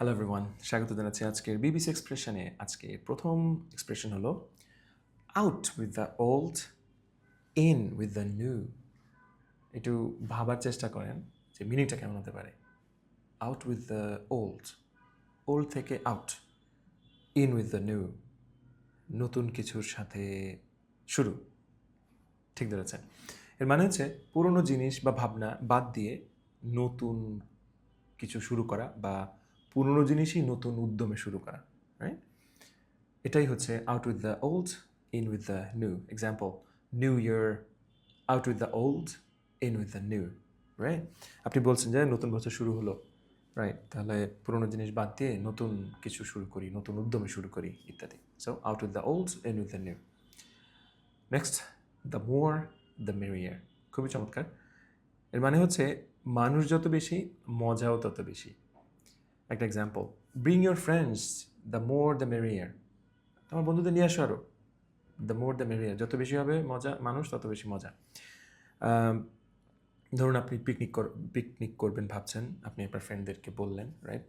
Hello everyone, স্বাগত জানাচ্ছি আজকের বিবিসি এক্সপ্রেশনে। আজকে প্রথম এক্সপ্রেশন হলো out with the old, in with the new. একটু ভাবার চেষ্টা করেন যে মিনিংটা কেমন হতে পারে। Out with the old, old থেকে out, in with the new, নতুন কিছুর সাথে শুরু। ঠিক ধরেছেন। এর মানে হচ্ছে পুরনো জিনিস বা ভাবনা বাদ দিয়ে নতুন কিছু শুরু করা, বা পুরনো জিনিসই নতুন উদ্যমে শুরু করা, রাইট? এটাই হচ্ছে out with the old, in with the new. Example, new year, out with the old, in with the new, right? আপনি বলছেন যে নতুন বছর শুরু হলো, রাইট? তাহলে পুরোনো জিনিস বাদ দিয়ে নতুন কিছু শুরু করি, নতুন উদ্যমে শুরু করি, ইত্যাদি। So out with the old, in with the new. Next, the more the merrier. খুবই চমৎকার। এর মানে হচ্ছে মানুষ যত বেশি, মজাও তত বেশি। একটা example, bring your friends, the more the merrier. তোমার বন্ধুদের নিয়ে আসো আরও, দ্য মোর দ্য মেরিয়ার। যত বেশি হবে মজা, মানুষ তত বেশি মজা। ধরুন আপনি পিকনিক করবেন ভাবছেন, আপনি আপনার ফ্রেন্ডদেরকে বললেন, রাইট?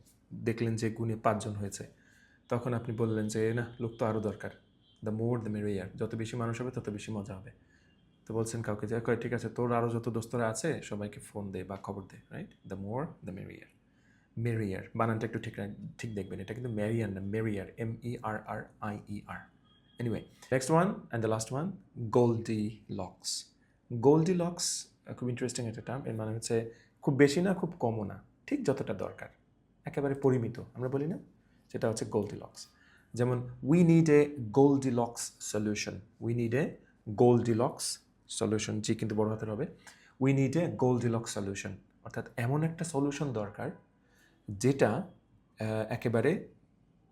দেখলেন যে গুণে 5 জন হয়েছে, তখন আপনি বললেন যে না, লোক তো আরও দরকার, দ্য মোর দ্য মেরিয়ার। যত বেশি মানুষ হবে তত বেশি মজা হবে। তো বলছেন কাউকে যে কয় ঠিক আছে, তোর আরও যত দোস্তরা আছে সবাইকে ফোন দে বা খবর দে, right? The more the merrier. Merrier বানানটা একটু ঠিক দেখবেন, এটা কিন্তু মেরিয়ার না, merrier, MERRIER। Anyway, next one and the last one, Goldilocks. Goldilocks খুব ইন্টারেস্টিং একটা টার্ম। এর মানে হচ্ছে খুব বেশি না, খুব কমও না, ঠিক যতটা দরকার, একেবারে পরিমিত আমরা বলি না, সেটা হচ্ছে গোল্ডি লক্স। যেমন we need a Goldilocks solution, we need a Goldilocks solution, G কিন্তু বড় হাতের হবে। We need a Goldilocks solution, অর্থাৎ এমন একটা সলিউশন দরকার যেটা একেবারে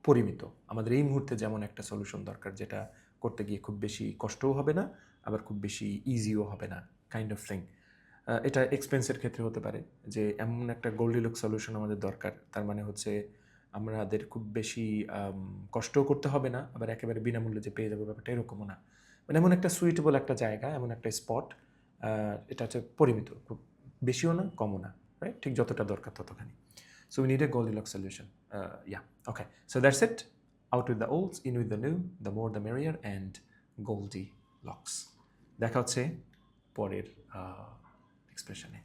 পরিমিত। আমাদের এই মুহূর্তে যেমন একটা সলিউশন দরকার, যেটা করতে গিয়ে খুব বেশি কষ্টও হবে না, আবার খুব বেশি ইজিও হবে না, কাইন্ড অফ থিং। এটা এক্সপেন্সের ক্ষেত্রে হতে পারে, যে এমন একটা গোল্ডিলক্স সলিউশন আমাদের দরকার, তার মানে হচ্ছে আমাদের খুব বেশি কষ্টও করতে হবে না, আবার একেবারে বিনামূল্যে যে পেয়ে যাবো ব্যাপারটা এরকমও না। মানে এমন একটা সুইটেবল একটা জায়গা, এমন একটা স্পট, এটা হচ্ছে পরিমিত, খুব বেশিও না কমও না, রাইট? ঠিক যতটা দরকার ততখানি। So we need a Goldilocks solution. Yeah, okay. So that's it. Out with the old, in with the new, the more the merrier, and Goldilocks. দেখা হচ্ছে পরের এক্সপ্রেশনে।